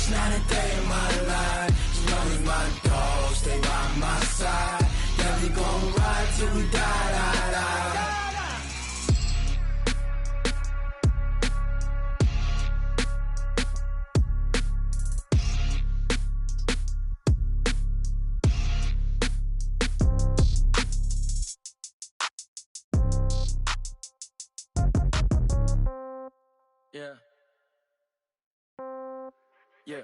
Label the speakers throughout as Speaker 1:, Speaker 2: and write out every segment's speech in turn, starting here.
Speaker 1: Each night and day of my life, as long as my dogs stay by my side. Yeah, we gon' ride till we die, die, die.
Speaker 2: Yeah. Yeah.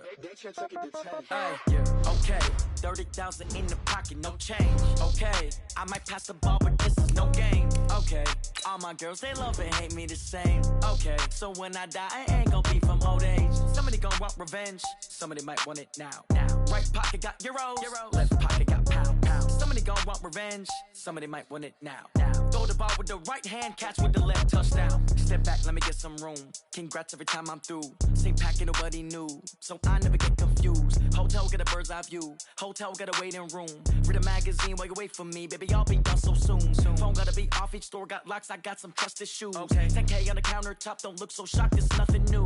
Speaker 2: Hey, yeah. Okay. 30,000 in the pocket, no change. Okay. I might pass the ball, but this is no game. Okay. All my girls, they love and hate me the same. Okay. So when I die, I ain't gon' be from old age. Somebody gon' want revenge. Somebody might want it now. Right pocket got euros. Left pocket got pound. Somebody gon' want revenge. Somebody might want it now. Throw the ball with the right hand, catch with the left, touchdown. Step back, let me get some room. Congrats every time I'm through. Same packet, nobody knew, so I never get confused. Hotel get a bird's eye view. Hotel got a waiting room. Read a magazine while you wait for me, baby. I'll be done so soon. Phone gotta be off. Each store got locks. I got some trusted shoes. 10K on the countertop. Don't look so shocked. It's nothing new.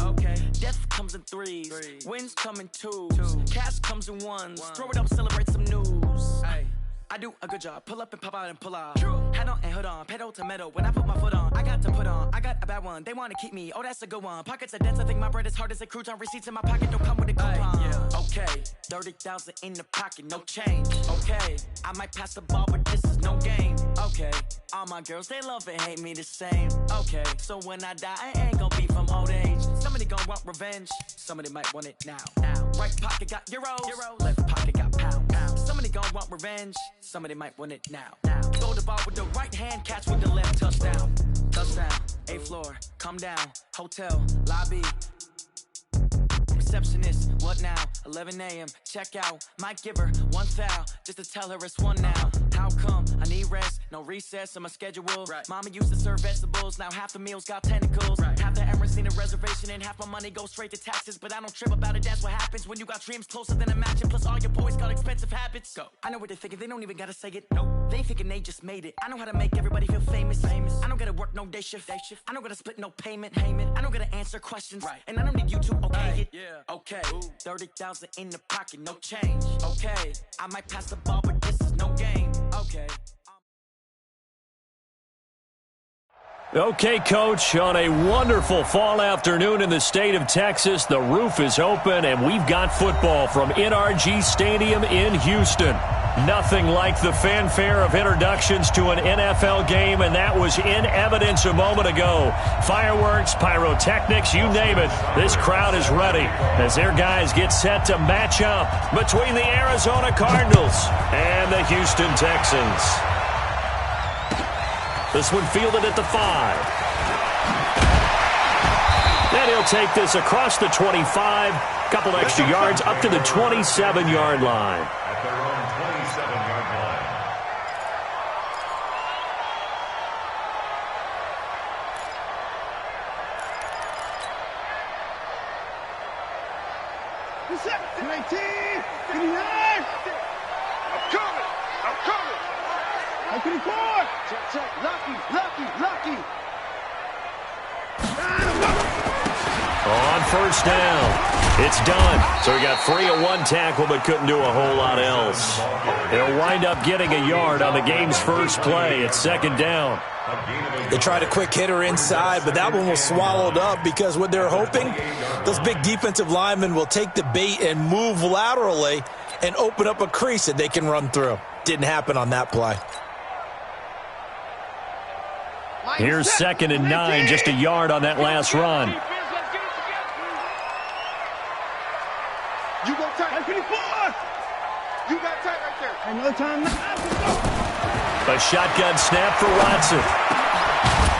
Speaker 2: Death comes in threes. Wins come in twos. Cash comes in ones. Throw it up, celebrate some news. I do a good job. Pull up and pop out and pull out. Head on and hood on. Pedal to metal. When I put my foot on, I got to put on. I got a bad one. They want to keep me. Oh, that's a good one. Pockets are dense. I think my bread is hard as a crouton. Receipts in my pocket don't come with a coupon. Okay. 30,000 in the pocket. No change. Okay. I might pass the ball, but this is no game. Okay. All my girls, they love and hate me the same. Okay. So when I die, I ain't gonna be from old age. Somebody gon' want revenge. Somebody might want it now. Right pocket got euros. Left pocket got pound. Somebody gon' want revenge. Somebody might want it now. Throw the ball with the right hand, catch with the left, touchdown. Touchdown, 8th floor, come down. Hotel, lobby. Receptionist, what now? 11 a.m., check out. Might give her one foul, just to tell her it's one now. How come? I need rest, no recess on my schedule. Mama used to serve vegetables, now half the meals got tentacles. Half the errands need a reservation and half my money goes straight to taxes. But I don't trip about it, that's what happens when you got dreams closer than a match. Plus all your boys got expensive habits. Go. I know what they're thinking, they don't even gotta say it. Nope. They thinking they just made it. I know how to make everybody feel famous. I don't gotta work no day shift. I don't gotta split no payment. I don't gotta answer questions. And I don't need you to okay it. Okay, 30,000 in the pocket, no change. Okay, I might pass the ball, but this is no game. Okay.
Speaker 3: Okay, Coach, on a wonderful fall afternoon in the state of Texas, the roof is open, and we've got football from NRG Stadium in Houston. Nothing like the fanfare of introductions to an NFL game, and that was in evidence a moment ago. Fireworks, pyrotechnics, you name it. This crowd is ready as their guys get set to match up between the Arizona Cardinals and the Houston Texans. This one fielded at the 5. And he'll take this across the 25. Couple extra yards up to the 27-yard line.
Speaker 4: At their own 27-yard line.
Speaker 5: I'm coming. I can record. Check. Lucky.
Speaker 3: On first down, it's done. So he got free of one tackle but couldn't do a whole lot else. They'll wind up getting a yard on the game's first play. It's second down.
Speaker 6: They tried a quick hitter inside, but that one was swallowed up because what they're hoping, those big defensive linemen will take the bait and move laterally and open up a crease that they can run through. Didn't happen on that play.
Speaker 3: Here's 2nd and 9, just a yard on that last run.
Speaker 5: You go tight. You got tight right there. Another time.
Speaker 3: A shotgun snap for Watson.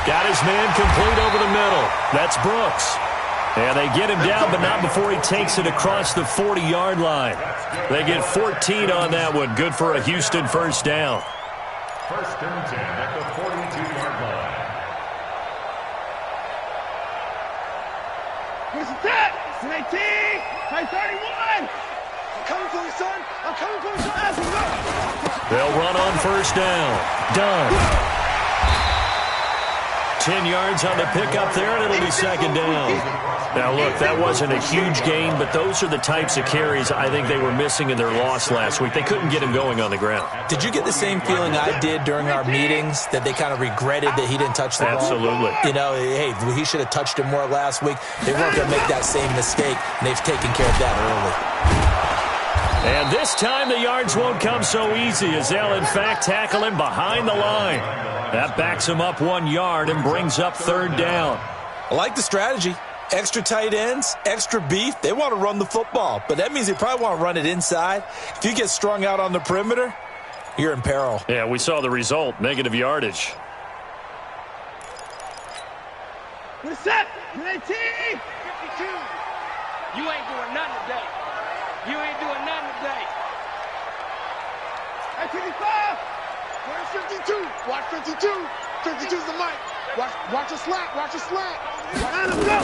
Speaker 3: Got his man complete over the middle. That's Brooks. And they get him down, but not before he takes it across the 40-yard line. They get 14 on that one. Good for a Houston first down.
Speaker 4: First and 10 at the 42-yard line.
Speaker 5: Here's the tap. 19. High 31. I'm coming for you, son. Let's go.
Speaker 3: They'll run on first down. Done. 10 yards on the pickup there, and it'll be second down. Now, look, that wasn't a huge gain, but those are the types of carries I think they were missing in their loss last week. They couldn't get him going on the ground.
Speaker 6: Did you get the same feeling I did during our meetings, that they kind of regretted that he didn't touch the ball?
Speaker 3: Absolutely.
Speaker 6: You know, hey, he should have touched it more last week. They weren't going to make that same mistake, and they've taken care of that early.
Speaker 3: And this time the yards won't come so easy as they'll, in fact, tackle him behind the line. That backs him up 1 yard and brings up third down.
Speaker 6: I like the strategy. Extra tight ends, extra beef. They want to run the football, but that means they probably want to run it inside. If you get strung out on the perimeter, you're in peril.
Speaker 3: Yeah, we saw the result, negative yardage.
Speaker 5: What's up? 19!
Speaker 7: 52. You ain't doing nothing today. You ain't doing nothing today.
Speaker 5: At 55! Where's 52? Watch 52. 52's the mic. Watch a slap. Watch a slap. Line him go.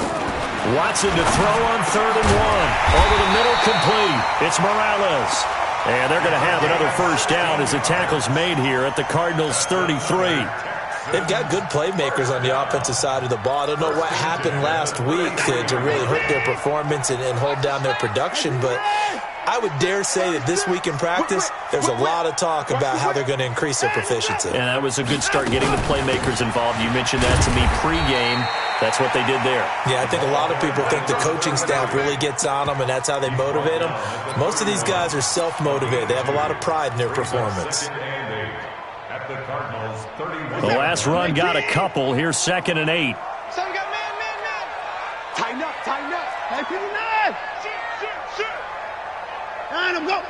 Speaker 3: Watson to throw on 3rd and 1. Over the middle, complete. It's Morales. And they're going to have another first down as the tackle's made here at the Cardinals' 33.
Speaker 6: They've got good playmakers on the offensive side of the ball. I don't know what happened last week to really hurt their performance and hold down their production, but I would dare say that this week in practice, there's a lot of talk about how they're going to increase their proficiency.
Speaker 3: And that was a good start, getting the playmakers involved. You mentioned that to me pregame. That's what they did there.
Speaker 6: Yeah, I think a lot of people think the coaching staff really gets on them, and that's how they motivate them. Most of these guys are self-motivated. They have a lot of pride in their performance.
Speaker 3: The last run got a couple. Here's 2nd and 8.
Speaker 5: Son got man. Tighten up. Hey, 59. Shoot. Line him go.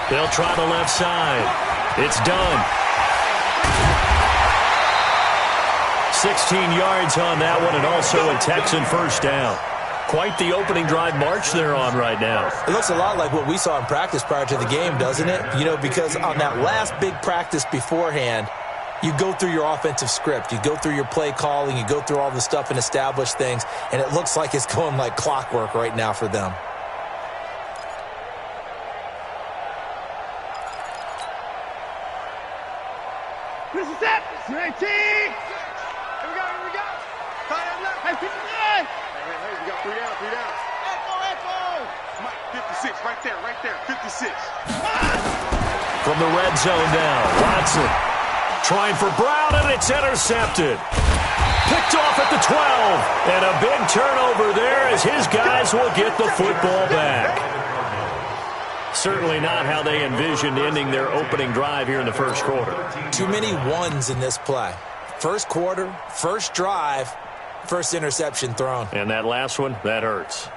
Speaker 3: They'll try the left side. It's done. 16 yards on that one, and also a Texan first down. Quite the opening drive march they're on right now.
Speaker 6: It looks a lot like what we saw in practice prior to the game, doesn't it? You know, because on that last big practice beforehand, you go through your offensive script. You go through your play calling. You go through all the stuff and establish things, and it looks like it's going like clockwork right now for them.
Speaker 5: This is it. 19. Here we go. Tie that left. Hey, 59. Hey, we got 3 down. Echo. Mike, 56, right there. 56.
Speaker 3: From the red zone now, Watson trying for Brown, and it's intercepted. Picked off at the 12, and a big turnover there as his guys will get the football back. Certainly not how they envisioned ending their opening drive here in the first quarter.
Speaker 6: Too many ones in this play. First quarter, first drive, first interception thrown.
Speaker 3: And that last one, that hurts.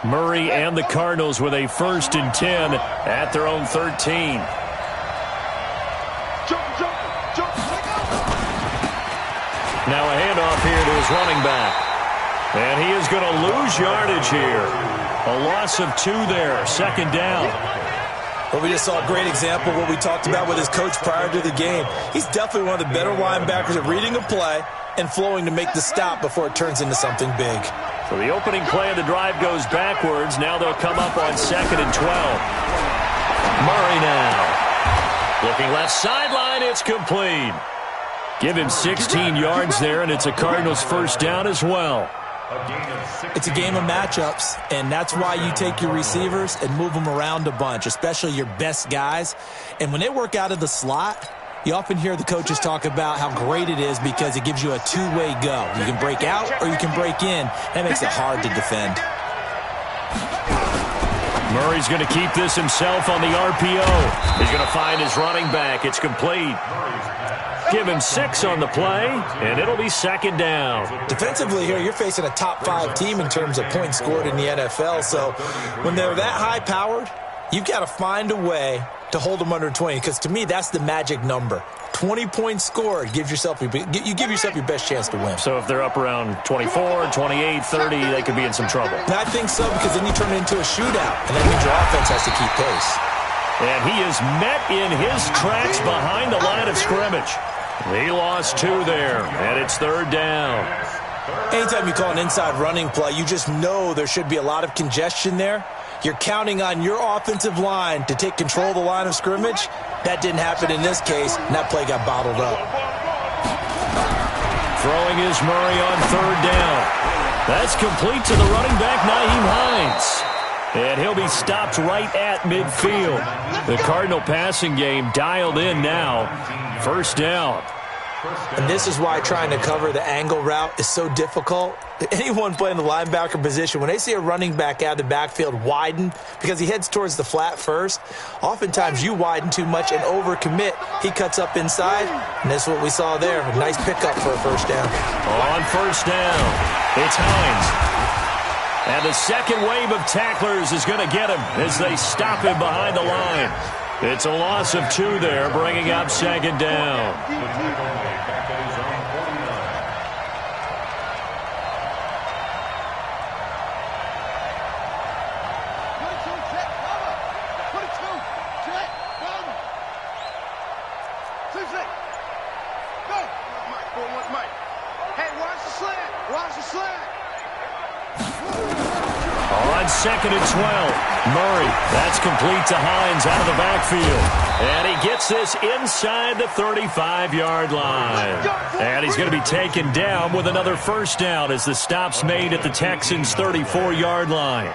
Speaker 3: Murray and the Cardinals with a 1st and 10 at their own 13. Now a handoff here to his running back. And he is going to lose yardage here. A loss of 2 there, 2nd down.
Speaker 6: Well, we just saw a great example of what we talked about with his coach prior to the game. He's definitely one of the better linebackers at reading a play and flowing to make the stop before it turns into something big.
Speaker 3: So the opening play of the drive goes backwards. Now they'll come up on 2nd and 12. Murray now. Looking left sideline, it's complete. Give him 16 yards there, and it's a Cardinals first down as well.
Speaker 6: It's a game of matchups, and that's why you take your receivers and move them around a bunch, especially your best guys. And when they work out of the slot, you often hear the coaches talk about how great it is because it gives you a two-way go. You can break out or you can break in. That makes it hard to defend.
Speaker 3: Murray's going to keep this himself on the RPO. He's going to find his running back. It's complete. Give him 6 on the play, and it'll be 2nd down.
Speaker 6: Defensively here, you're facing a top-5 team in terms of points scored in the NFL. So when they're that high-powered, you've got to find a way to hold them under 20, because to me, that's the magic number. 20 points scored, you give yourself your best chance to win.
Speaker 3: So if they're up around 24, 28, 30, they could be in some trouble.
Speaker 6: And I think so, because then you turn it into a shootout, and that means your offense has to keep pace.
Speaker 3: And he is met in his tracks behind the line of scrimmage. He lost 2 there, and it's 3rd down.
Speaker 6: Anytime you call an inside running play, you just know there should be a lot of congestion there. You're counting on your offensive line to take control of the line of scrimmage. That didn't happen in this case, and that play got bottled up.
Speaker 3: Throwing is Murray on third down. That's complete to the running back, Nyheim Hines. And he'll be stopped right at midfield. The Cardinal passing game dialed in now. First down.
Speaker 6: And this is why trying to cover the angle route is so difficult. Anyone playing the linebacker position, when they see a running back out of the backfield widen because he heads towards the flat first, oftentimes you widen too much and overcommit. He cuts up inside, and that's what we saw there. A nice pickup for a first down.
Speaker 3: On first down, it's Hines. And the second wave of tacklers is going to get him as they stop him behind the line. It's a loss of 2 there, bringing up second down. On second and 12, Murray. That's complete to Hines out of the backfield. And he gets this inside the 35-yard line. And he's going to be taken down with another first down as the stop's made at the Texans' 34-yard line.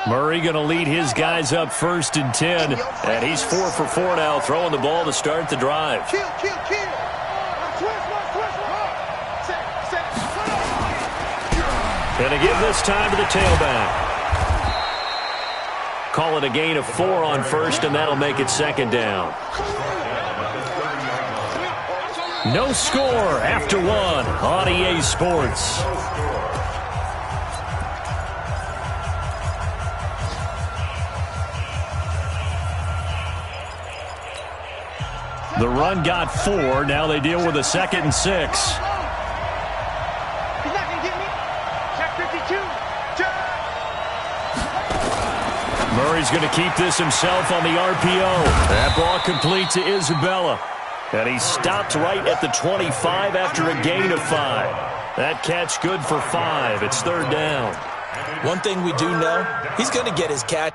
Speaker 3: Murray going to lead his guys up first and 10. And he's 4 for 4 now, throwing the ball to start the drive. And to give this time to the tailback. Call it a gain of 4 on first, and that'll make it second down. No score after 1 on EA Sports. The run got 4. Now they deal with a 2nd and 6. Murray's going to keep this himself on the RPO. That ball complete to Isabella. And he's stopped right at the 25 after a gain of 5. That catch good for 5. It's third down.
Speaker 6: One thing we do know, he's going to get his catch.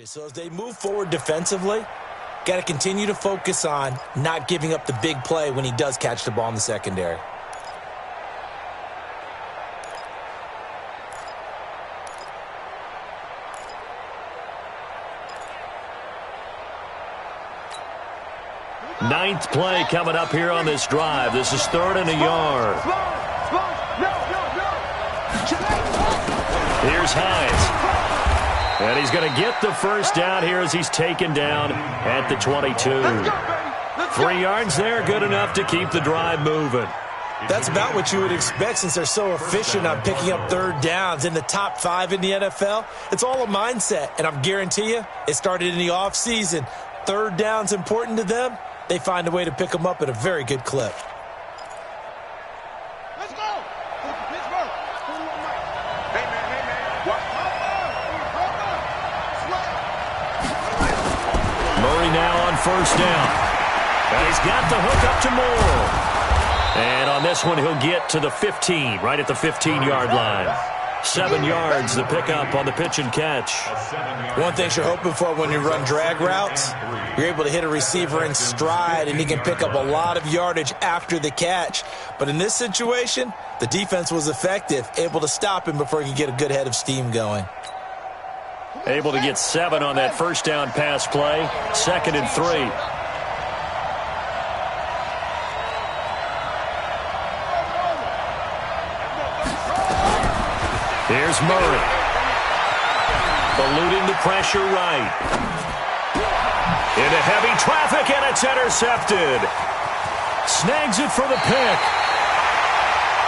Speaker 6: So as they move forward defensively, got to continue to focus on not giving up the big play when he does catch the ball in the secondary.
Speaker 3: Ninth play coming up here on this drive. This is 3rd and a yard. Here's Hines. And he's going to get the first down here as he's taken down at the 22. 3 yards there, good enough to keep the drive moving.
Speaker 6: That's about what you would expect since they're so efficient on picking up 3rd downs. In the top 5 in the NFL, it's all a mindset. And I guarantee you, it started in the offseason. 3rd down's important to them. They find a way to pick them up at a very good clip.
Speaker 5: Let's go. Pittsburgh. Hey, man. What?
Speaker 3: Murray now on 1st down. And he's got the hook up to Moore. And on this one, he'll get to the 15, right at the 15-yard line. 7 yards, the pickup on the pitch and catch.
Speaker 6: One thing you're hoping for when you run drag routes, you're able to hit a receiver in stride, and he can pick up a lot of yardage after the catch. But in this situation, the defense was effective, able to stop him before he could get a good head of steam going.
Speaker 3: Able to get 7 on that 1st down pass play. 2nd and 3. Here's Murray. Eluding the pressure right. Into heavy traffic, and it's intercepted. Snags it for the pick.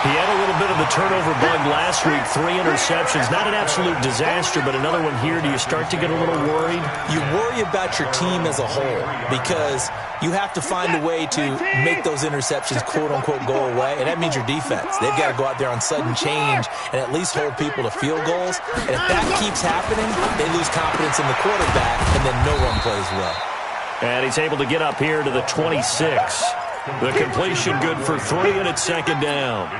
Speaker 3: He had a little bit of the turnover bug last week. 3 interceptions. Not an absolute disaster, but another one here. Do you start to get a little worried?
Speaker 6: You worry about your team as a whole because you have to find a way to make those interceptions, quote-unquote, go away, and that means your defense. They've got to go out there on sudden change and at least hold people to field goals. And if that keeps happening, they lose confidence in the quarterback, and then no one plays well.
Speaker 3: And he's able to get up here to the 26. The completion good for 3, and it's 2nd down.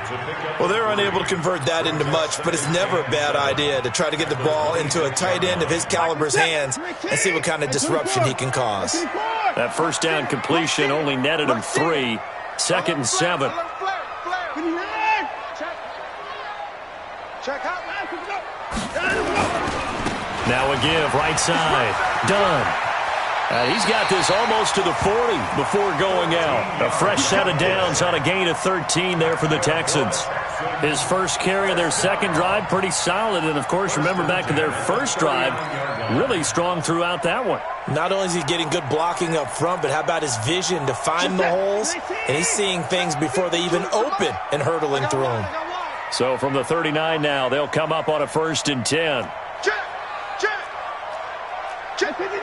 Speaker 6: Well, they're unable to convert that into much, but it's never a bad idea to try to get the ball into a tight end of his caliber's hands and see what kind of disruption he can cause.
Speaker 3: That 1st down completion only netted him 3. 2nd and 7. Now a give, right side. Done. He's got this almost to the 40 before going out. A fresh set of downs on a gain of 13 there for the Texans. His first carry of their 2nd drive, pretty solid. And, of course, remember back to their 1st drive, really strong throughout that one.
Speaker 6: Not only is he getting good blocking up front, but how about his vision to find the holes? And he's seeing things before they even open and hurtling through them.
Speaker 3: So from the 39 now, they'll come up on a 1st and 10.
Speaker 5: Check 59.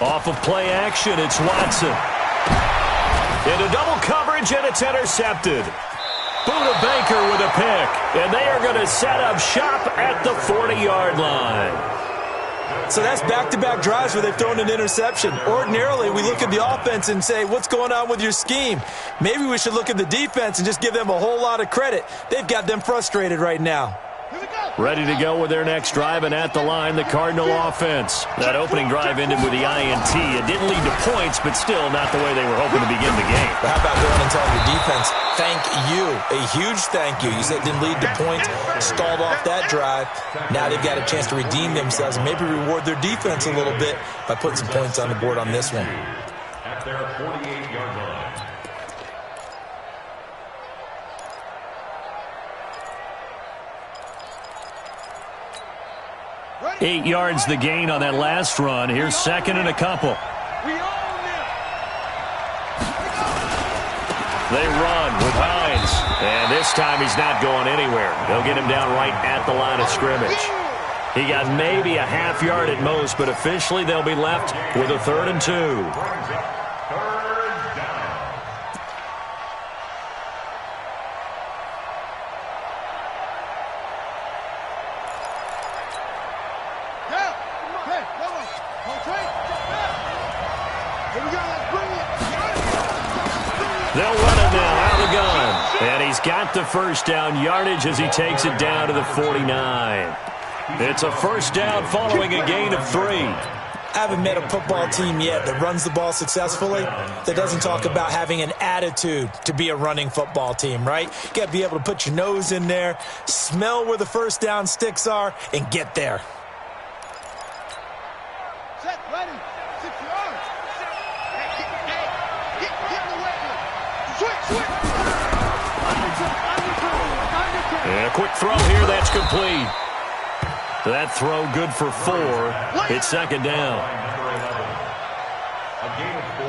Speaker 3: Off of play action, it's Watson. Into double coverage, and it's intercepted. Buda Baker with a pick, and they are going to set up shop at the 40-yard line.
Speaker 6: So that's back-to-back drives where they've thrown an interception. Ordinarily, we look at the offense and say, what's going on with your scheme? Maybe we should look at the defense and just give them a whole lot of credit. They've got them frustrated right now.
Speaker 3: Ready to go with their next drive, and at the line, the Cardinal offense. That opening drive ended with the INT. It didn't lead to points, but still not the way they were hoping to begin the game.
Speaker 6: But how about going and telling your defense, thank you, a huge thank you. You said it didn't lead to points, stalled off that drive. Now they've got a chance to redeem themselves and maybe reward their defense a little bit by putting some points on the board on this one.
Speaker 4: At their 48-yard line.
Speaker 3: 8 yards the gain on that last run. Here's 2nd and a couple. They run with Hines. And this time he's not going anywhere. They'll get him down right at the line of scrimmage. He got maybe a half yard at most, but officially they'll be left with a 3rd and 2. They'll run it now out of the gun. And he's got the 1st down yardage as he takes it down to the 49. It's a 1st down following a gain of 3.
Speaker 6: I haven't met a football team yet that runs the ball successfully that doesn't talk about having an attitude to be a running football team, right? You got to be able to put your nose in there, smell where the first down sticks are, and get there.
Speaker 5: Set, ready. 6 yards. Get in the way. Switch.
Speaker 3: And a quick throw here, that's complete. That throw good for 4. It's second down.
Speaker 4: A gain of 4.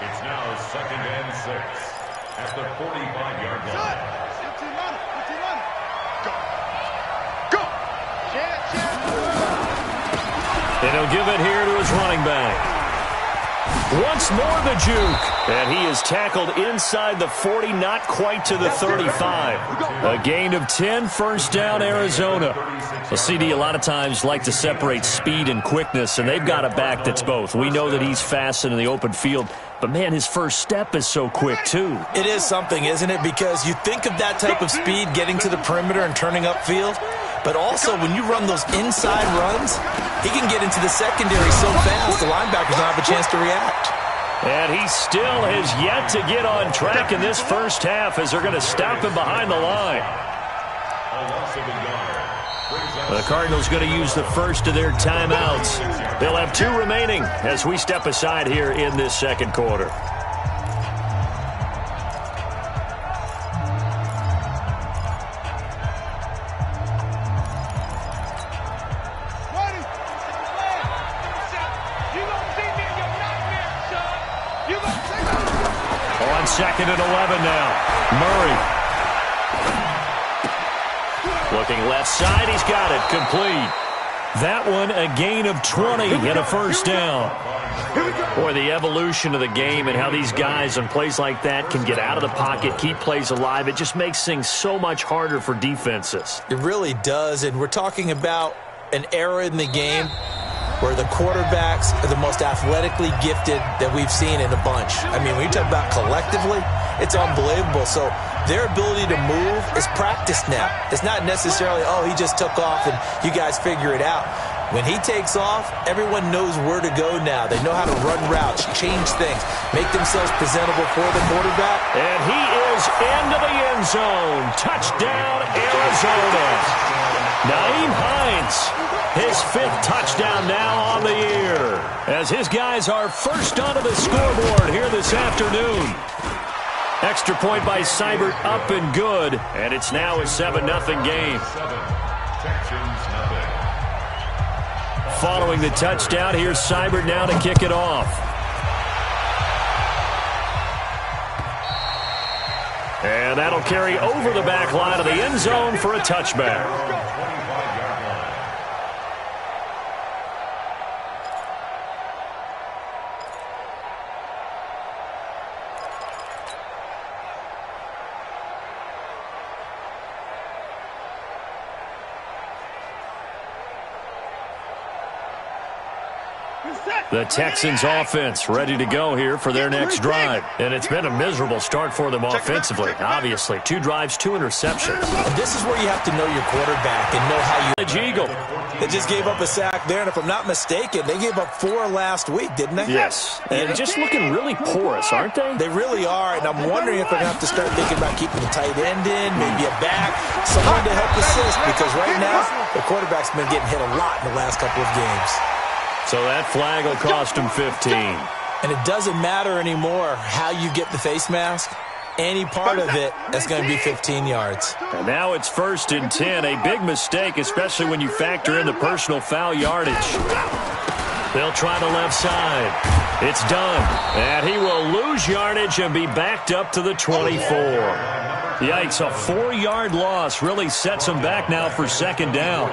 Speaker 4: It's now 2nd and 6 at the 45-yard line.
Speaker 5: Go.
Speaker 3: And he'll give it here to his running back. Once more the juke. And he is tackled inside the 40, not quite to the 35. A gain of 10, first down, Arizona. Well, CD, a lot of times like to separate speed and quickness, and they've got a back that's both. We know that he's fast in the open field, but, man, his first step is so quick, too.
Speaker 6: It is something, isn't it? Because you think of that type of speed getting to the perimeter and turning upfield, but also when you run those inside runs, he can get into the secondary so fast the linebackers don't have a chance to react.
Speaker 3: And he still has yet to get on track in this first half as they're going to stop him behind the line. The Cardinals going to use the first of their timeouts. They'll have 2 remaining as we step aside here in this second quarter. On 2nd and 11 now. Murray. Looking left side, he's got it, complete. That one a gain of 20 and a first down. Boy, the evolution of the game and how these guys on plays like that can get out of the pocket, keep plays alive, it just makes things so much harder for defenses.
Speaker 6: It really does, and we're talking about an era in the game where the quarterbacks are the most athletically gifted that we've seen in a bunch. I mean, when you talk about collectively, it's unbelievable. So their ability to move is practiced now. It's not necessarily, oh, he just took off and you guys figure it out. When he takes off, everyone knows where to go now. They know how to run routes, change things, make themselves presentable for the quarterback.
Speaker 3: And he is into the end zone. Touchdown, Arizona. Nyheim Hines, his 5th touchdown now on the year, as his guys are first onto the scoreboard here this afternoon. Extra point by Seibert up and good, and it's now a 7-0 game. Following the touchdown, here's Seibert now to kick it off. And that'll carry over the back line of the end zone for a touchback. The Texans offense ready to go here for their next drive. And it's been a miserable start for them offensively, obviously. 2 drives, 2 interceptions.
Speaker 6: And this is where you have to know your quarterback and know how you...
Speaker 3: Eagle.
Speaker 6: They just gave up a sack there, and if I'm not mistaken, they gave up 4 last week, didn't they?
Speaker 3: Yes, and just looking really porous, aren't they?
Speaker 6: They really are, and I'm wondering if they're going to have to start thinking about keeping the tight end in, maybe a back, someone to help assist, because right now, the quarterback's been getting hit a lot in the last couple of games.
Speaker 3: So that flag will cost him 15.
Speaker 6: And it doesn't matter anymore how you get the face mask. Any part of it, that's going to be 15 yards.
Speaker 3: And now it's 1st and 10. A big mistake, especially when you factor in the personal foul yardage. They'll try the left side. It's done. And he will lose yardage and be backed up to the 24. Yikes, a 4-yard loss really sets him back now for 2nd down.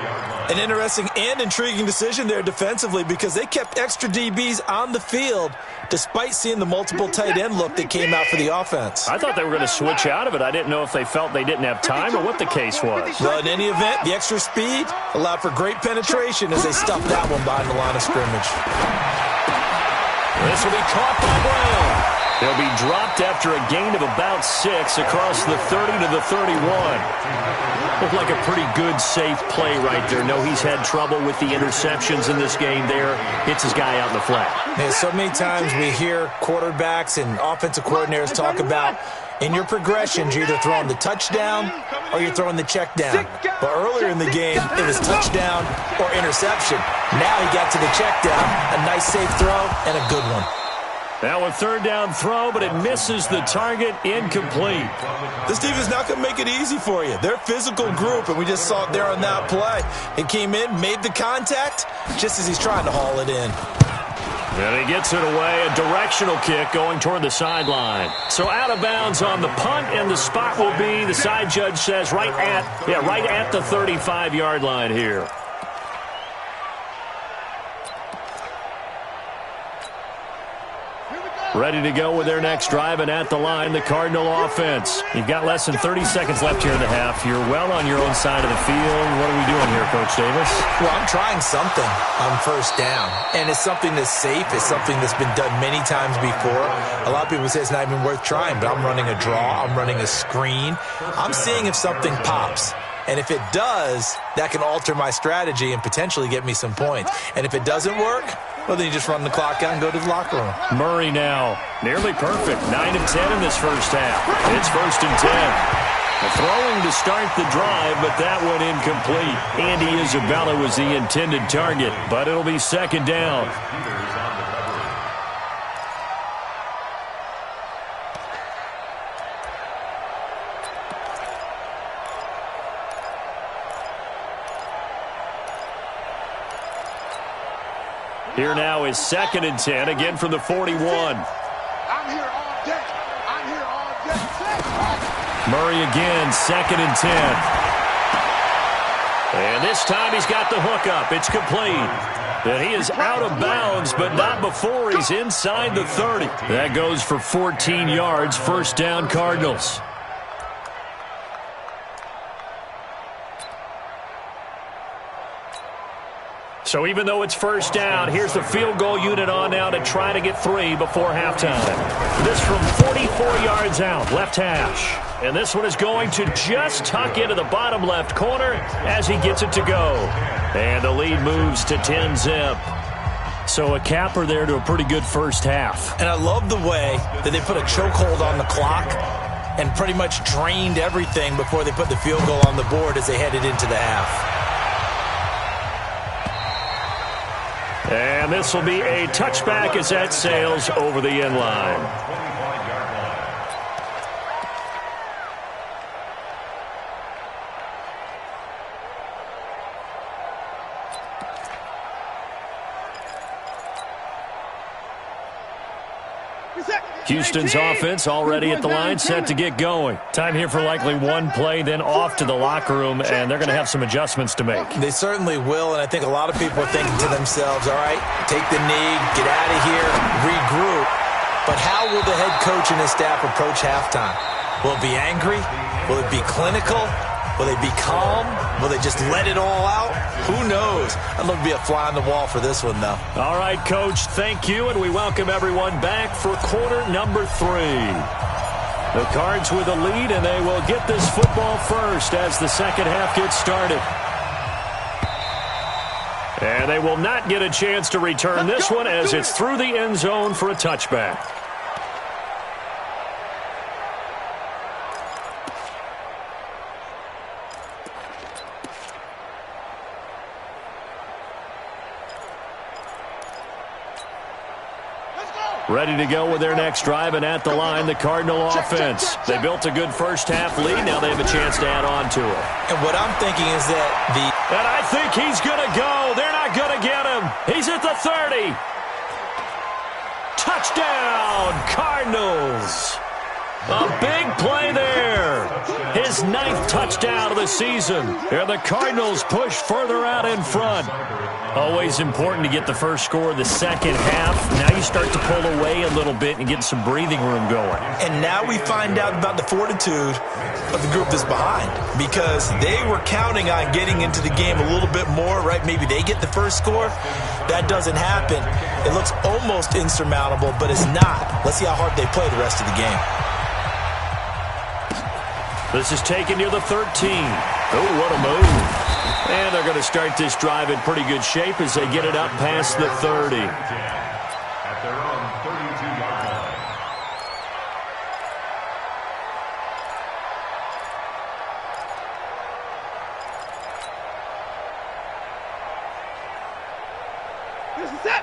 Speaker 6: An interesting and intriguing decision there defensively because they kept extra DBs on the field despite seeing the multiple tight end look that came out for the offense.
Speaker 3: I thought they were going to switch out of it. I didn't know if they felt they didn't have time or what the case was.
Speaker 6: Well, in any event, the extra speed allowed for great penetration as they stuffed that one behind the line of scrimmage.
Speaker 3: This will be caught by Brown. They'll be dropped after a gain of about 6 across the 30 to the 31. Looked like a pretty good, safe play right there. No, he's had trouble with the interceptions in this game there. Hits his guy out in the flat.
Speaker 6: Yeah, so many times we hear quarterbacks and offensive coordinators talk about in your progressions, you're either throwing the touchdown or you're throwing the check down. But earlier in the game, it was touchdown or interception. Now he got to the check down. A nice, safe throw and a good one.
Speaker 3: Now a third down throw, but it misses the target, incomplete.
Speaker 6: This defense not going to make it easy for you. They're a physical group, and we just saw it there on that play. It came in, made the contact, just as he's trying to haul it in.
Speaker 3: And he gets it away, a directional kick going toward the sideline. So out of bounds on the punt, and the spot will be, the side judge says, right at the 35-yard line here. Ready to go with their next drive, and at the line, the Cardinal offense. You've got less than 30 seconds left here in the half. You're well on your own side of the field. What are we doing here, Coach Davis?
Speaker 6: Well, I'm trying something on first down, and it's something that's safe. It's something that's been done many times before. A lot of people say it's not even worth trying, but I'm running a draw. I'm running a screen. I'm seeing if something pops. And if it does, that can alter my strategy and potentially get me some points. And if it doesn't work, well, then you just run the clock out and go to the locker room.
Speaker 3: Murray now, nearly perfect. 9 of 10 in this first half. It's 1st and 10. Throwing to start the drive, but that one incomplete. Andy Isabella was the intended target, but it'll be 2nd down. Here now is 2nd and 10, again from the 41.
Speaker 5: I'm here all day. I'm here all day.
Speaker 3: Murray again, 2nd and 10. And this time he's got the hook up. It's complete. And he is out of bounds, but not before he's inside the 30. That goes for 14 yards, 1st down Cardinals. So even though it's 1st down, here's the field goal unit on now to try to get 3 before halftime. This from 44 yards out, left hash. And this one is going to just tuck into the bottom left corner as he gets it to go. And the lead moves to 10-zip. So a capper there to a pretty good first half.
Speaker 6: And I love the way that they put a chokehold on the clock and pretty much drained everything before they put the field goal on the board as they headed into the half.
Speaker 3: And this will be a touchback as that sails over the end line. Houston's offense already at the line, set to get going. Time here for likely one play, then off to the locker room, and they're going to have some adjustments to make.
Speaker 6: They certainly will, and I think a lot of people are thinking to themselves, all right, take the knee, get out of here, regroup. But how will the head coach and his staff approach halftime? Will it be angry? Will it be clinical? Will they be calm? Will they just let it all out? Who knows? I'd love to be a fly on the wall for this one, though.
Speaker 3: All right, Coach, thank you, and we welcome everyone back for quarter number 3. The Cards with a lead, and they will get this football first as the second half gets started. And they will not get a chance to return this one as it's through the end zone for a touchback. Ready to go with their next drive, and at the line, the Cardinal offense. They built a good first half lead. Now they have a chance to add on to it.
Speaker 6: And what I'm thinking is that
Speaker 3: And I think he's going to go. They're not going to get him. He's at the 30. Touchdown, Cardinals. A big play there. His his 9th touchdown of the season. And the Cardinals push further out in front. Always important to get the first score of the second half. Now you start to pull away a little bit and get some breathing room going.
Speaker 6: And now we find out about the fortitude of the group that's behind, because they were counting on getting into the game a little bit more, right? Maybe they get the first score. That doesn't happen. It looks almost insurmountable, but it's not. Let's see how hard they play the rest of the game.
Speaker 3: This is taken near the 13. Oh, what a move. And they're going to start this drive in pretty good shape as they get it up past the 30.
Speaker 4: At their own 32-yard line.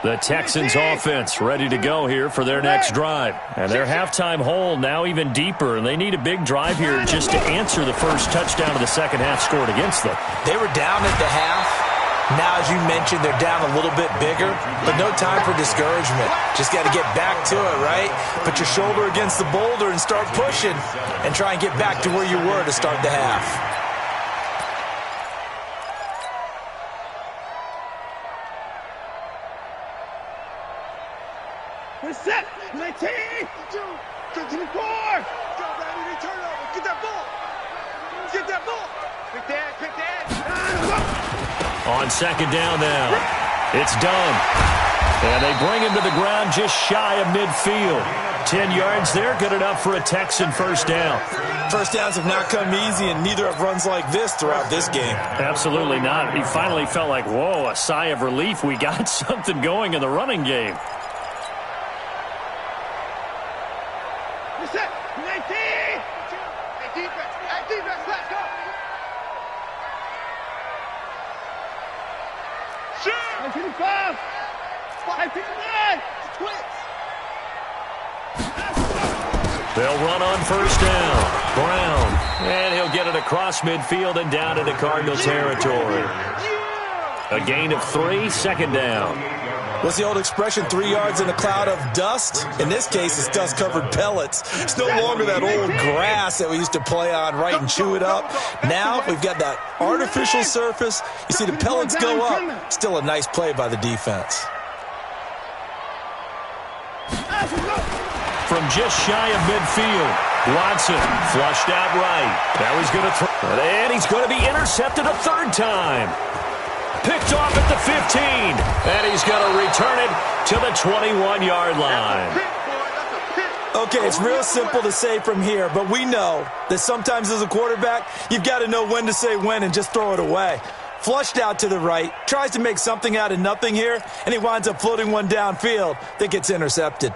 Speaker 3: The Texans offense ready to go here for their next drive. And their halftime hole now even deeper, and they need a big drive here just to answer the first touchdown of the second half scored against them.
Speaker 6: They were down at the half. Now, as you mentioned, they're down a little bit bigger, but no time for discouragement. Just got to get back to it, right? Put your shoulder against the boulder and start pushing and try and get back to where you were to start the half.
Speaker 5: Set, 19, 24. Go, Brady, turn over. Get that ball. Get that ball. Pick that.
Speaker 3: On second down now. It's done. And they bring him to the ground just shy of midfield. 10 yards there, good enough for a Texan first down.
Speaker 6: First downs have not come easy, and neither have runs like this throughout this game.
Speaker 3: Absolutely not. He finally felt like, whoa, a sigh of relief. We got something going in the running game.
Speaker 5: Set, 19. Hey, defense, let's go. Shoot. 19-5. 19-9. Twins.
Speaker 3: They'll run on first down. Brown. And he'll get it across midfield and down into Cardinal territory. A gain of 3, second down.
Speaker 6: What's the old expression, 3 yards in a cloud of dust? In this case, it's dust-covered pellets. It's no longer that old grass that we used to play on, right, and chew it up. Now we've got that artificial surface. You see the pellets go up. Still a nice play by the defense.
Speaker 3: From just shy of midfield, Watson flushed out right. Now he's going to throw, and he's going to be intercepted a third time. Picked off at the 15, and he's going to return it to the 21-yard line.
Speaker 6: Okay, it's real simple to say from here, but we know that sometimes as a quarterback, you've got to know when to say when and just throw it away. Flushed out to the right, tries to make something out of nothing here, and he winds up floating one downfield that gets intercepted.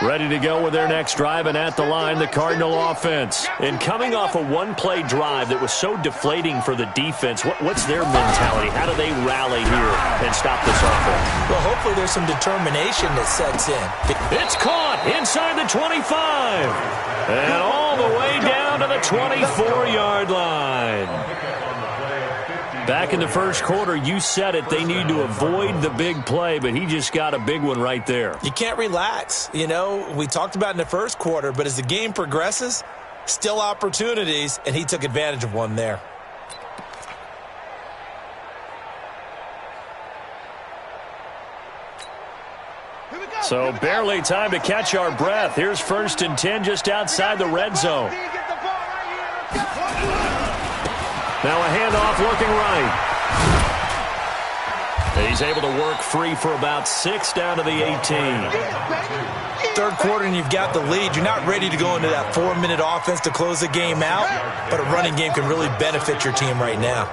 Speaker 3: Ready to go with their next drive, and at the line, the Cardinal offense. And coming off a one-play drive that was so deflating for the defense, what's their mentality? How do they rally here and stop this offense?
Speaker 6: Well, hopefully there's some determination that sets in.
Speaker 3: It's caught inside the 25. And all the way down to the 24-yard line. Back in the first quarter, you said it, they need to avoid the big play, but he just got a big one right there.
Speaker 6: You can't relax. You know, we talked about in the first quarter, but as the game progresses, still opportunities, and he took advantage of one there.
Speaker 3: So barely time to catch our breath. Here's 1st and 10 just outside the red zone. Now a handoff looking right. He's able to work free for about 6 down to the 18.
Speaker 6: Third quarter and you've got the lead. You're not ready to go into that 4-minute offense to close the game out, but a running game can really benefit your team right now.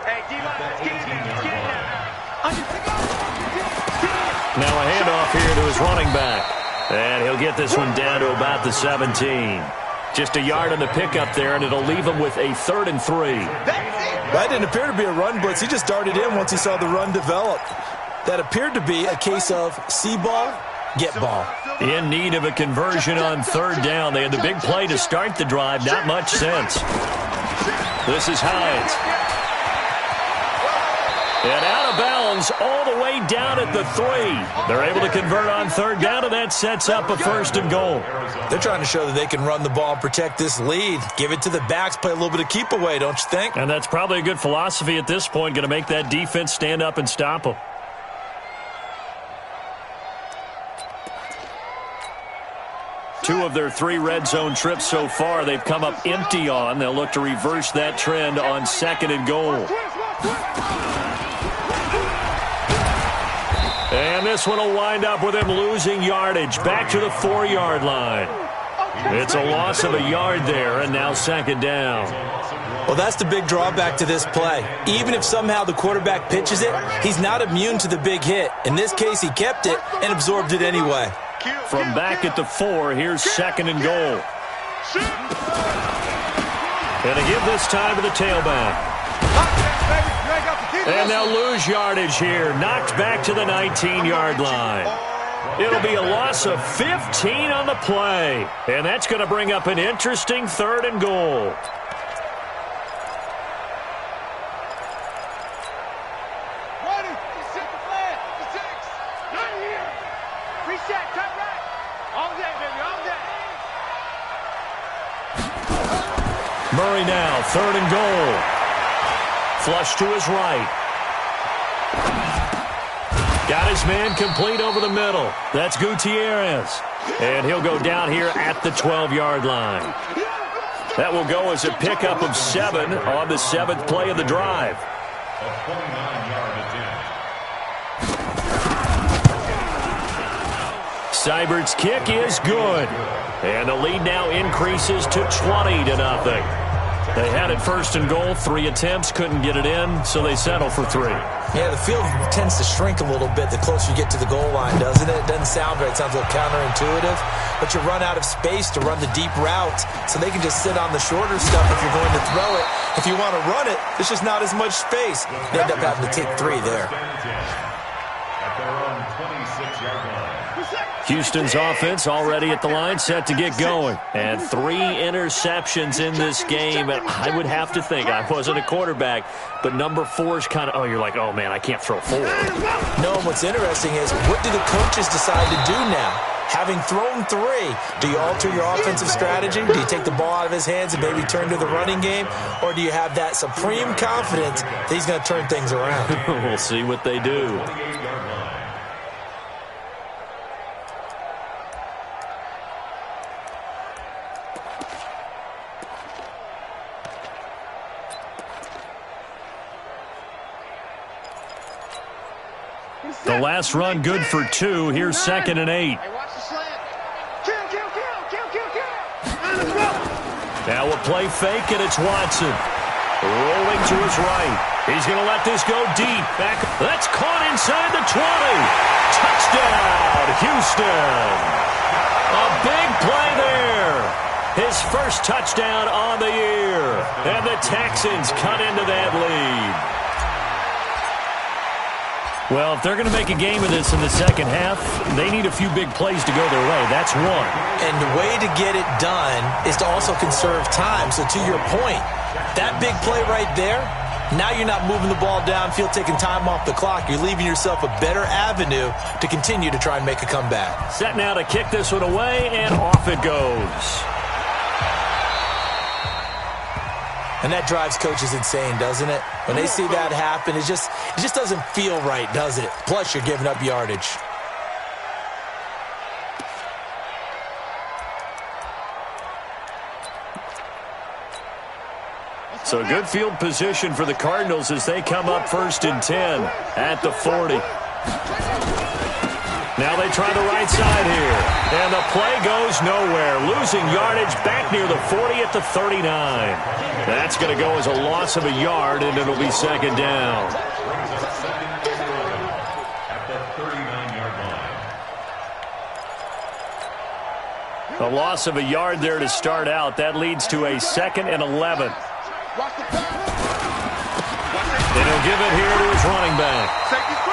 Speaker 3: Now a handoff here to his running back. And he'll get this one down to about the 17. Just a yard on the pickup there, and it'll leave him with a 3rd and 3.
Speaker 6: That didn't appear to be a run blitz. He just darted in once he saw the run develop. That appeared to be a case of see ball, get ball.
Speaker 3: In need of a conversion on 3rd down. They had the big play to start the drive. Not much sense. This is Hines. And out of bounds all the way down at the 3. They're able to convert on third down, and that sets up a 1st and goal.
Speaker 6: They're trying to show that they can run the ball and protect this lead. Give it to the backs, play a little bit of keep away, don't you think?
Speaker 3: And that's probably a good philosophy at this point, going to make that defense stand up and stop them. Two of their 3 red zone trips so far, they've come up empty on. They'll look to reverse that trend on 2nd and goal. And this one will wind up with him losing yardage back to the 4-yard line. It's a loss of a yard there, and now 2nd down.
Speaker 6: Well, that's the big drawback to this play. Even if somehow the quarterback pitches it, he's not immune to the big hit. In this case, he kept it and absorbed it anyway.
Speaker 3: From back at the 4, here's 2nd and goal. And to give this time to the tailback. And they'll lose yardage here. Knocked back to the 19-yard line. It'll be a loss of 15 on the play. And that's going to bring up an interesting 3rd and goal. Murray now, 3rd and goal. Flush to his right. Got his man complete over the middle. That's Gutierrez. And he'll go down here at the 12-yard line. That will go as a pickup of 7 on the 7th play of the drive.
Speaker 4: A 29-yard attempt.
Speaker 3: Seibert's kick is good. And the lead now increases to 20-0. They had it 1st and goal, 3 attempts, couldn't get it in, so they settle for 3.
Speaker 6: Yeah, the field tends to shrink a little bit the closer you get to the goal line, doesn't it? It doesn't sound right. It sounds a little counterintuitive. But you run out of space to run the deep route, so they can just sit on the shorter stuff if you're going to throw it. If you want to run it, there's just not as much space. They end up having to take 3 there.
Speaker 4: At their own 26-yard line.
Speaker 3: Houston's offense already at the line, set to get going. And 3 interceptions in this game. And I would have to think, I wasn't a quarterback, but number 4 is kind of, oh, you're like, oh, man, I can't throw 4.
Speaker 6: No, what's interesting is, what do the coaches decide to do now? Having thrown 3, do you alter your offensive strategy? Do you take the ball out of his hands and maybe turn to the running game? Or do you have that supreme confidence that he's going to turn things around?
Speaker 3: We'll see what they do. The last run good for 2. Here's 2nd and 8. Now a play fake, and it's Watson. Rolling to his right. He's going to let this go deep. Back. That's caught inside the 20. Touchdown, Houston. A big play there. His first touchdown on the year. And the Texans cut into that lead. Well, if they're going to make a game of this in the second half, they need a few big plays to go their way. That's one.
Speaker 6: And the way to get it done is to also conserve time. So to your point, that big play right there, now you're not moving the ball downfield, taking time off the clock. You're leaving yourself a better avenue to continue to try and make a comeback.
Speaker 3: Set now to kick this one away, and off it goes.
Speaker 6: And that drives coaches insane, doesn't it? When they see that happen, it just doesn't feel right, does it? Plus, you're giving up yardage.
Speaker 3: So good field position for the Cardinals as they come up 1st and 10 at the 40. Now they try the right side here. And the play goes nowhere. Losing yardage back near the 40 at the 39. That's going to go as a loss of a yard, and it'll be 2nd down.
Speaker 4: At the 39-yard line.
Speaker 3: A loss of a yard there to start out. That leads to a 2nd and 11. And he'll give it here to his running back.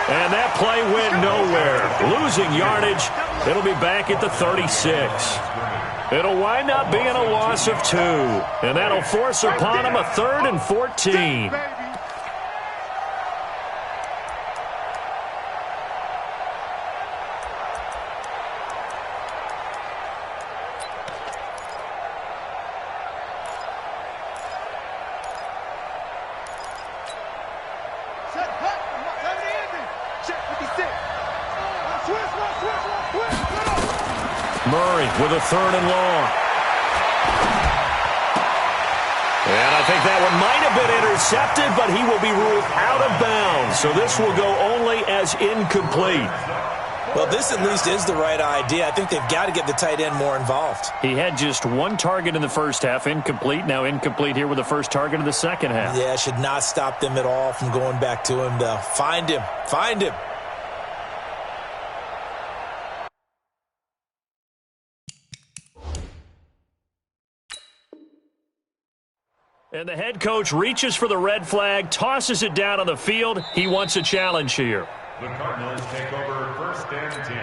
Speaker 3: And that play went nowhere. Losing yardage. It'll be back at the 36. It'll wind up being a loss of 2. And that'll force upon him a 3rd and 14. Murray with a 3rd and long. And I think that one might have been intercepted, but he will be ruled out of bounds. So this will go only as incomplete.
Speaker 6: Well, this at least is the right idea. I think they've got to get the tight end more involved.
Speaker 3: He had just 1 target in the first half, incomplete. Now incomplete here with the first target in the second half.
Speaker 6: Yeah, should not stop them at all from going back to him, though. Find him. Find him.
Speaker 3: And the head coach reaches for the red flag, tosses it down on the field. He wants a challenge here.
Speaker 4: The Cardinals take over 1st and 10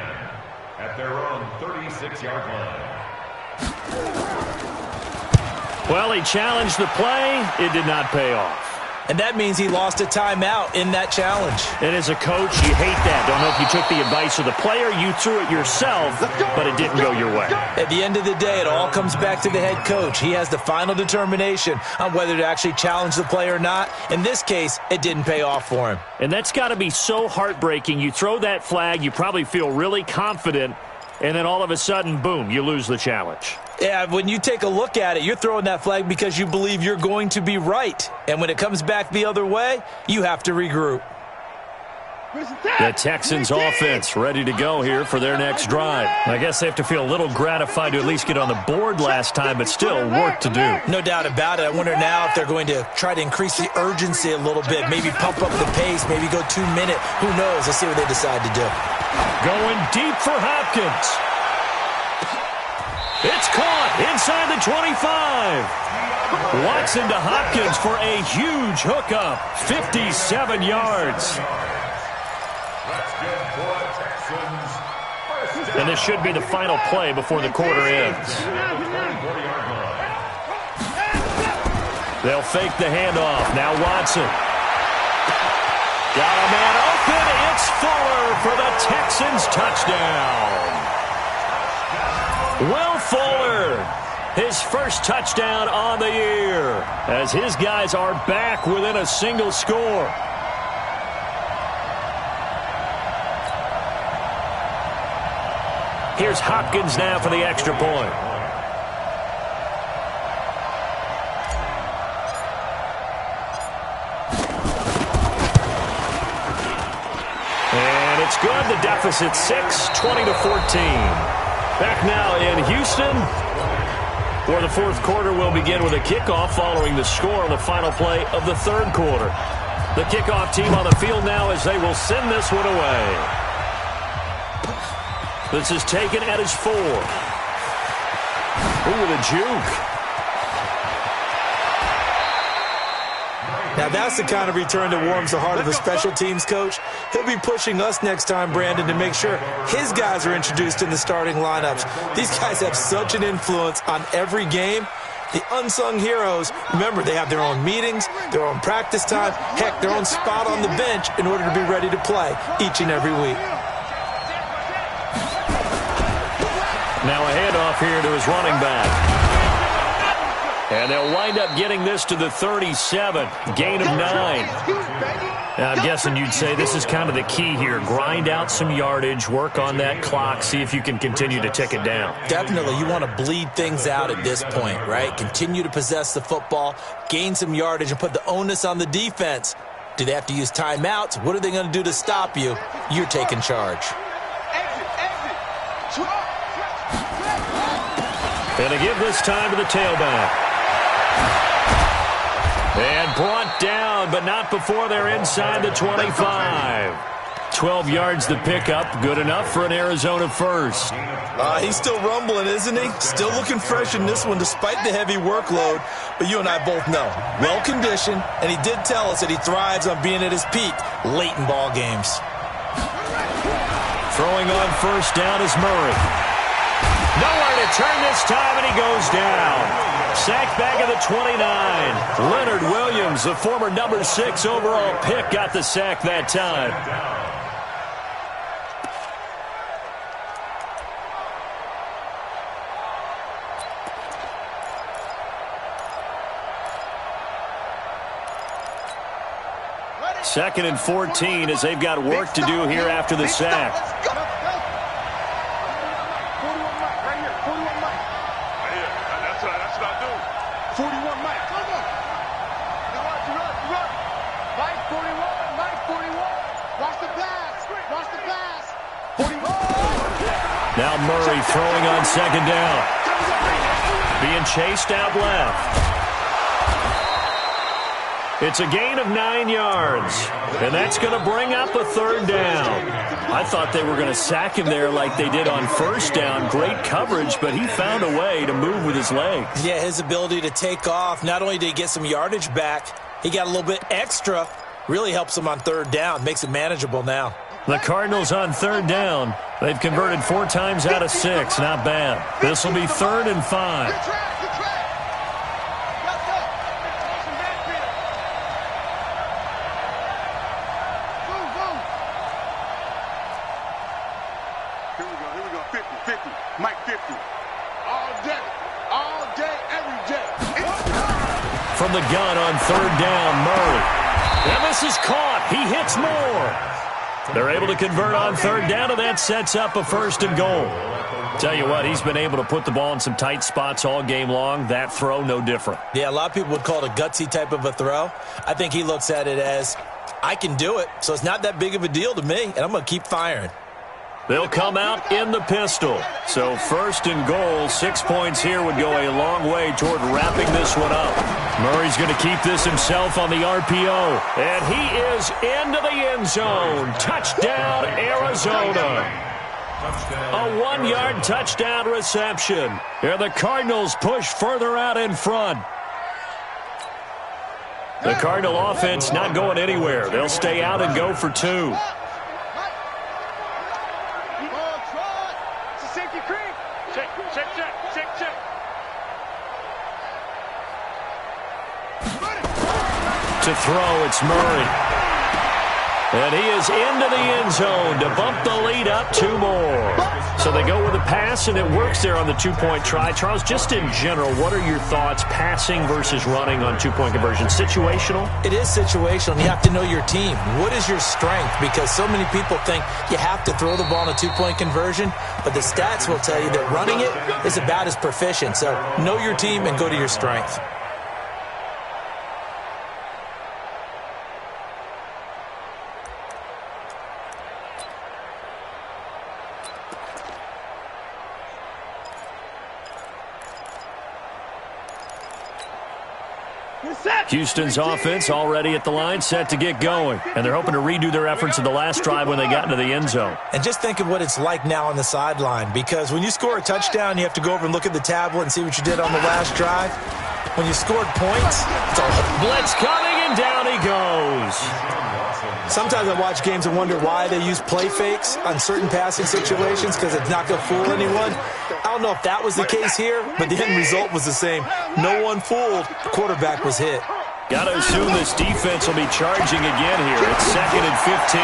Speaker 4: at their own 36-yard line.
Speaker 3: Well, he challenged the play. It did not pay off.
Speaker 6: And that means he lost a timeout in that challenge.
Speaker 3: And as a coach, you hate that. Don't know if you took the advice of the player, you threw it yourself, but it didn't go your way.
Speaker 6: At the end of the day, it all comes back to the head coach. He has the final determination on whether to actually challenge the play or not. In this case, it didn't pay off for him.
Speaker 3: And that's got to be so heartbreaking. You throw that flag, you probably feel really confident, and then all of a sudden, boom, you lose the challenge.
Speaker 6: Yeah, when you take a look at it, you're throwing that flag because you believe you're going to be right. And when it comes back the other way, you have to regroup.
Speaker 3: The Texans offense ready to go here for their next drive. I guess they have to feel a little gratified to at least get on the board last time, but still work to do.
Speaker 6: No doubt about it. I wonder now if they're going to try to increase the urgency a little bit, maybe pump up the pace, maybe go 2-minute. Who knows? Let's see what they decide to do.
Speaker 3: Going deep for Hopkins. It's caught inside the 25. Watson to Hopkins for a huge hookup. 57 yards. And this should be the final play before the quarter ends. They'll fake the handoff. Now Watson. Got a man open. It's Fuller for the Texans touchdown. Will Fuller, his first touchdown on the year, as his guys are back within a single score. Here's Hopkins now for the extra point. And it's good. The deficit 6, 20-14. Back now in Houston, where the fourth quarter will begin with a kickoff following the score on the final play of the third quarter. The kickoff team on the field now as they will send this one away. This is taken at his 4. Ooh, with a juke.
Speaker 6: Now, that's the kind of return that warms the heart of a special teams coach. He'll be pushing us next time, Brandon, to make sure his guys are introduced in the starting lineups. These guys have such an influence on every game. The unsung heroes, remember, they have their own meetings, their own practice time, heck, their own spot on the bench in order to be ready to play each and every week.
Speaker 3: Now a handoff here to his running back. And they'll wind up getting this to the 37. Gain of 9. Now, I'm guessing you'd say this is kind of the key here. Grind out some yardage, work on that clock, see if you can continue to tick it down.
Speaker 6: Definitely. You want to bleed things out at this point, right? Continue to possess the football, gain some yardage, and put the onus on the defense. Do they have to use timeouts? What are they going to do to stop you? You're taking charge.
Speaker 3: And to give this time to the tailback. And brought down, but not before they're inside the 25. 12 yards the pickup, good enough for an Arizona first.
Speaker 6: He's still rumbling, isn't he? Still looking fresh in this one despite the heavy workload. But you and I both know, well-conditioned, and he did tell us that he thrives on being at his peak late in ball games.
Speaker 3: Throwing on first down is Murray. Nowhere to turn this time, and he goes down. Sacked back at the 29. Leonard Williams, the former number 6 overall pick, got the sack that time. Second and 14 as they've got work to do here after the sack. Now Murray throwing on second down. Being chased out left. It's a gain of 9 yards, and that's going to bring up a third down. I thought they were going to sack him there like they did on first down. Great coverage, but he found a way to move with his legs.
Speaker 6: Yeah, his ability to take off, not only did he get some yardage back, he got a little bit extra. Really helps him on third down, makes it manageable now.
Speaker 3: The Cardinals on third down. They've converted 4 times out of 6. Not bad. This will be 3rd and 5.
Speaker 5: Here we go. 50. Mike 50. All day, every day.
Speaker 3: From the gun on third down, Murray. And this is caught. He hits more. They're able to convert on third down, and that sets up a 1st and goal. Tell you what, he's been able to put the ball in some tight spots all game long. That throw, no different.
Speaker 6: Yeah, a lot of people would call it a gutsy type of a throw. I think he looks at it as, I can do it, so it's not that big of a deal to me, and I'm going to keep firing.
Speaker 3: They'll come out in the pistol. So 1st and goal, 6 points here would go a long way toward wrapping this one up. Murray's going to keep this himself on the RPO. And he is into the end zone. Touchdown, Arizona. A 1-yard touchdown reception. And the Cardinals push further out in front. The Cardinal offense not going anywhere. They'll stay out and go for 2. To throw, it's Murray. And he is into the end zone to bump the lead up 2 more. So they go with a pass, and it works there on the 2-point try. Charles, just in general, what are your thoughts passing versus running on 2-point conversion? Situational?
Speaker 6: It is situational. You have to know your team. What is your strength? Because so many people think you have to throw the ball in a 2-point conversion, but the stats will tell you that running it is about as proficient. So know your team and go to your strength.
Speaker 3: Houston's offense already at the line, set to get going. And they're hoping to redo their efforts in the last drive when they got into the end zone.
Speaker 6: And just think of what it's like now on the sideline, because when you score a touchdown, you have to go over and look at the tablet and see what you did on the last drive. When you scored points, it's a
Speaker 3: blitz coming, and down he goes.
Speaker 6: Sometimes I watch games and wonder why they use play fakes on certain passing situations, because it's not going to fool anyone. I don't know if that was the case here, but the end result was the same. No one fooled. The quarterback was hit.
Speaker 3: Got to assume this defense will be charging again here. It's 2nd and 15.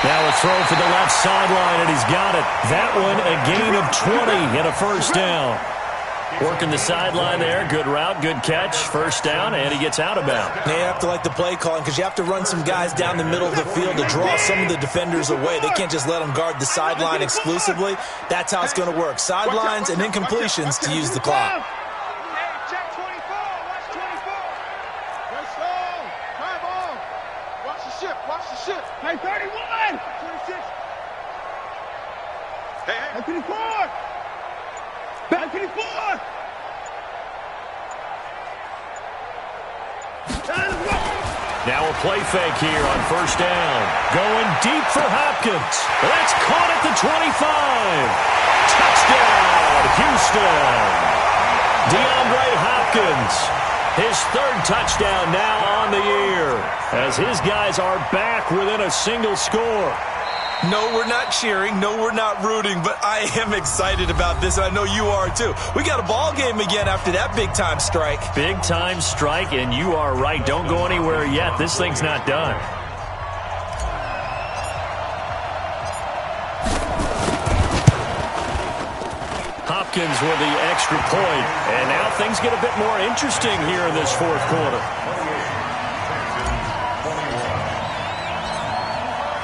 Speaker 3: Now a throw for the left sideline, and he's got it. That one a gain of 20 and a 1st down. Working the sideline there. Good route, good catch. 1st down, and he gets out of bounds.
Speaker 6: Now you have to like the play calling, because you have to run some guys down the middle of the field to draw some of the defenders away. They can't just let them guard the sideline exclusively. That's how it's going to work. Sidelines and incompletions to use the clock.
Speaker 5: Hey, 31! 26! Hey, 24! Back 24!
Speaker 3: Now a play fake here on 1st down. Going deep for Hopkins. That's caught at the 25. Touchdown, Houston. DeAndre Hopkins. His 3rd touchdown now on the year, as his guys are back within a single score.
Speaker 6: No, we're not cheering. No, we're not rooting, but I am excited about this, and I know you are too. We got a ball game again after that big-time strike.
Speaker 3: Big-time strike, and you are right. Don't go anywhere yet. This thing's not done. Hopkins with the extra point, and now things get a bit more interesting here in this 4th quarter.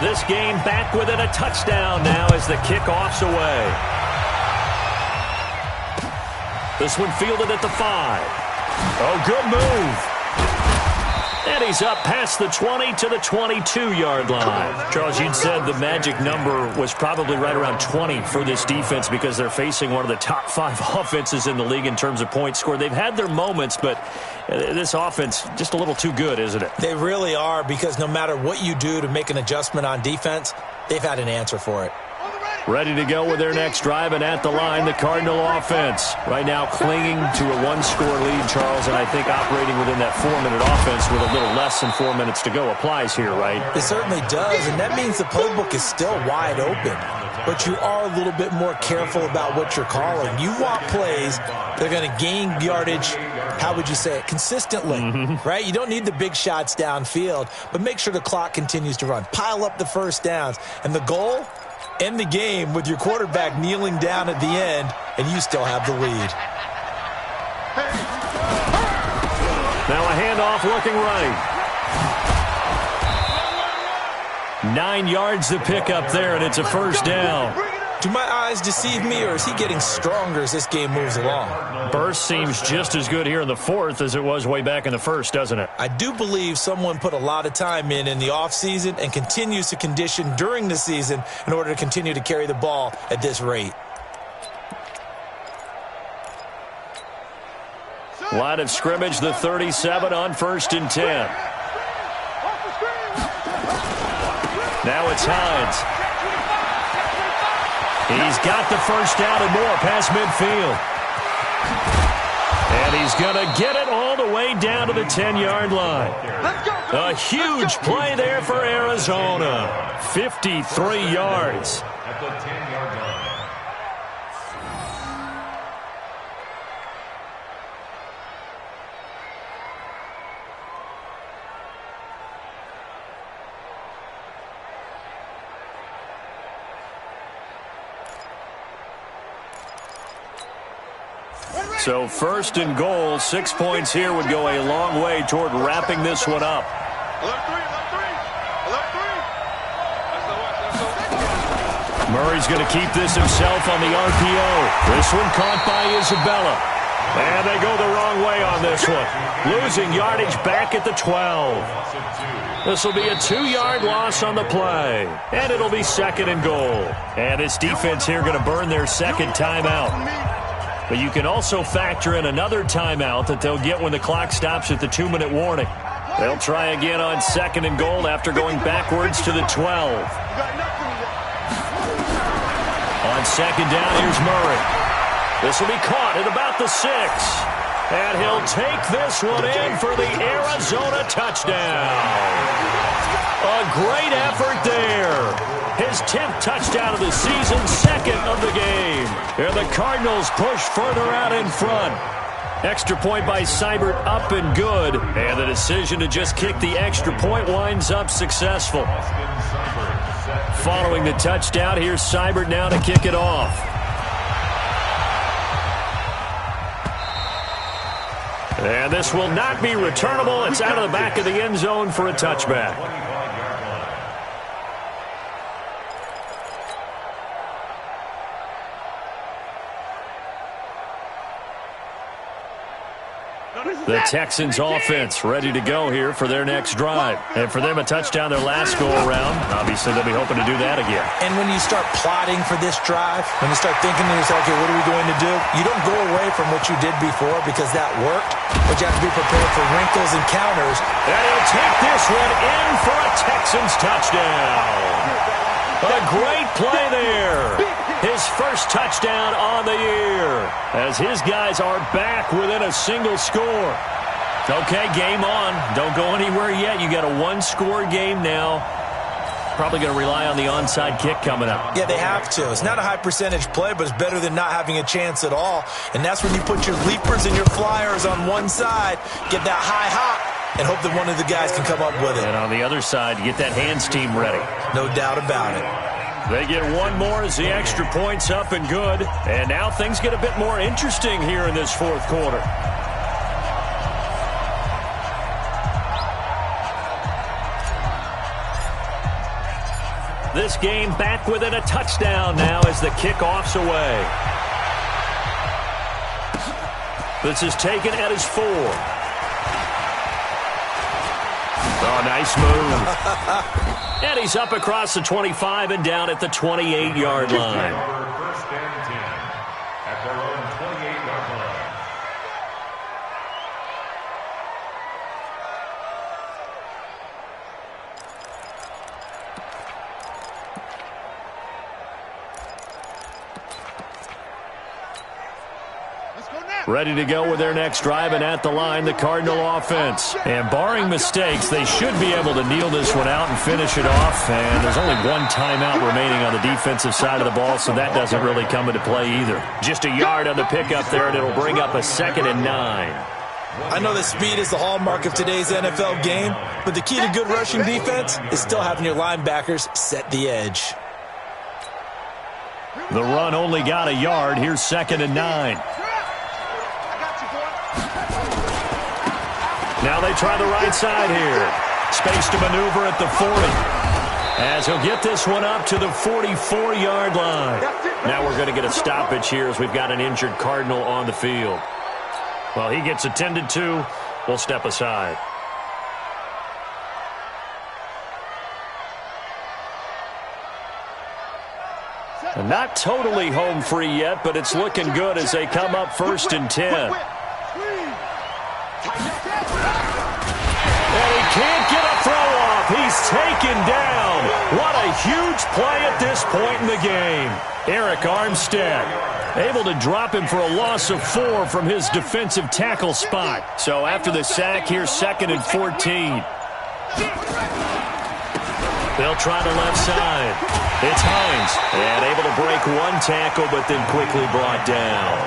Speaker 3: This game back within a touchdown now as the kickoff's away. This one fielded at the 5. Oh, good move. And he's up past the 20 to the 22-yard line. Charles, you'd said the magic number was probably right around 20 for this defense because they're facing one of the top 5 offenses in the league in terms of points scored. They've had their moments, but this offense just a little too good, isn't it?
Speaker 6: They really are, because no matter what you do to make an adjustment on defense, they've had an answer for it.
Speaker 3: Ready to go with their next drive, and at the line, the Cardinal offense. Right now clinging to a 1-score lead, Charles, and I think operating within that 4-minute offense with a little less than 4 minutes to go applies here, right?
Speaker 6: It certainly does, and that means the playbook is still wide open. But you are a little bit more careful about what you're calling. You want plays that are going to gain yardage, how would you say it, consistently, right? You don't need the big shots downfield, but make sure the clock continues to run. Pile up the first downs, and the goal, end the game with your quarterback kneeling down at the end, and you still have the lead.
Speaker 3: Now a handoff looking right. 9 yards to pick up there, and it's a first down.
Speaker 6: Do my eyes deceive me, or is he getting stronger as this game moves along?
Speaker 3: Burst seems just as good here in the fourth as it was way back in the first, doesn't it?
Speaker 6: I do believe someone put a lot of time in the offseason and continues to condition during the season in order to continue to carry the ball at this rate.
Speaker 3: Line of scrimmage, the 37 on 1st and 10. Now it's Hines. He's got the first down and more past midfield. And he's going to get it all the way down to the 10-yard line. A huge play there for Arizona. 53 yards.
Speaker 4: At the 10-yard line.
Speaker 3: So 1st and goal, 6 points here would go a long way toward wrapping this one up. Murray's going to keep this himself on the RPO. This one caught by Isabella. And they go the wrong way on this one. Losing yardage back at the 12. This will be a 2-yard loss on the play. And it'll be 2nd and goal. And this defense here going to burn their second timeout. But you can also factor in another timeout that they'll get when the clock stops at the 2-minute warning. They'll try again on 2nd and goal after going backwards to the 12. On 2nd down, here's Murray. This will be caught at about the 6. And he'll take this one in for the Arizona touchdown. A great effort there. His 10th touchdown of the season, 2nd of the game. And the Cardinals push further out in front. Extra point by Seibert up and good. And the decision to just kick the extra point winds up successful. Following the touchdown, here's Seibert now to kick it off. And this will not be returnable. It's out of the back of the end zone for a touchback. The Texans offense ready to go here for their next drive. And for them, a touchdown their last go-around. Obviously, they'll be hoping to do that again.
Speaker 6: And when you start plotting for this drive, when you start thinking to yourself, okay, what are we going to do? You don't go away from what you did before because that worked, but you have to be prepared for wrinkles and counters.
Speaker 3: And he'll take this one in for a Texans touchdown. A great play there. His first touchdown on the year as his guys are back within a single score. Okay, game on. Don't go anywhere yet. You got a 1-score game now. Probably going to rely on the onside kick coming up.
Speaker 6: Yeah, they have to. It's not a high percentage play, but it's better than not having a chance at all. And that's when you put your leapers and your flyers on one side, get that high hop, and hope that one of the guys can come up with it.
Speaker 3: And on the other side, you get that hands team ready.
Speaker 6: No doubt about it.
Speaker 3: They get one more as the extra point's up and good. And now things get a bit more interesting here in this fourth quarter. This game back within a touchdown now as the kickoff's away. This is taken at his 4. Oh, nice move. And he's up across the 25 and down at the 28-yard line.
Speaker 4: First and 10 at their own 28-yard line.
Speaker 3: Ready to go with their next drive, and at the line, the Cardinal offense. And barring mistakes, they should be able to kneel this one out and finish it off. And there's only one timeout remaining on the defensive side of the ball, so that doesn't really come into play either. Just a yard on the pickup there, and it'll bring up a 2nd and 9.
Speaker 6: I know that speed is the hallmark of today's NFL game, but the key to good rushing defense is still having your linebackers set the edge.
Speaker 3: The run only got a yard. Here's 2nd and 9. Now they try the right side here. Space to maneuver at the 40. As he'll get this one up to the 44-yard line. Now we're going to get a stoppage here as we've got an injured Cardinal on the field. Well, he gets attended to. We'll step aside. And not totally home free yet, but it's looking good as they come up 1st and 10. And he can't get a throw off. He's taken down. What a huge play at this point in the game. Eric Armstead able to drop him for a loss of 4 from his defensive tackle spot. So after the sack, here's 2nd and 14. They'll try the left side. It's Hines, and able to break one tackle, but then quickly brought down.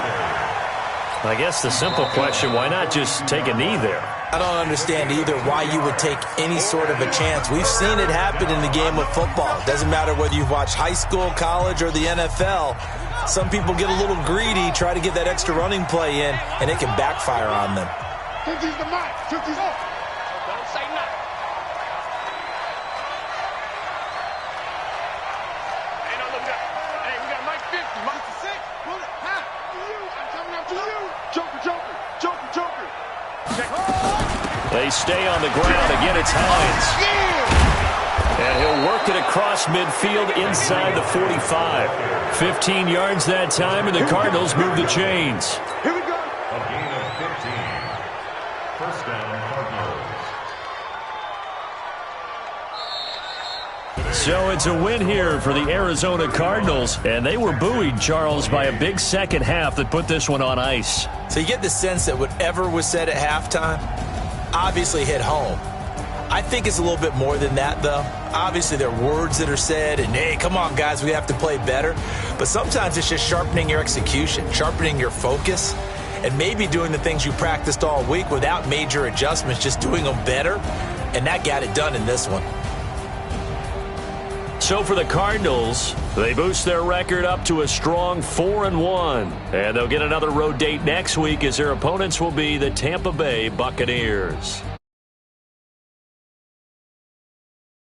Speaker 3: I guess the simple question, why not just take a knee there?
Speaker 6: I don't understand either why you would take any sort of a chance. We've seen it happen in the game of football. It doesn't matter whether you've watched high school, college, or the NFL. Some people get a little greedy, try to get that extra running play in, and it can backfire on them.
Speaker 5: 50's the mark. 50's off.
Speaker 7: Don't say nothing. Hey, no, look at that. Hey, we got Mike 50. Mike
Speaker 5: 6. Pull it. Ha. You. I'm coming up to you. Joker, Joker. Joker, Joker.
Speaker 3: They stay on the ground. Again, it's Hines. And he'll work it across midfield inside the 45. 15 yards that time, and the Cardinals move the chains.
Speaker 5: Here we go.
Speaker 4: A gain of 15. First down, Cardinals.
Speaker 3: So it's a win here for the Arizona Cardinals, and they were buoyed, Charles, by a big second half that put this one on ice.
Speaker 6: So you get the sense that whatever was said at halftime obviously hit home. I think it's a little bit more than that, though. Obviously, there are words that are said, and, hey, come on, guys, we have to play better. But sometimes it's just sharpening your execution, sharpening your focus, and maybe doing the things you practiced all week without major adjustments, just doing them better. And that got it done in this one.
Speaker 3: So for the Cardinals, they boost their record up to a strong 4-1. And they'll get another road date next week as their opponents will be the Tampa Bay Buccaneers.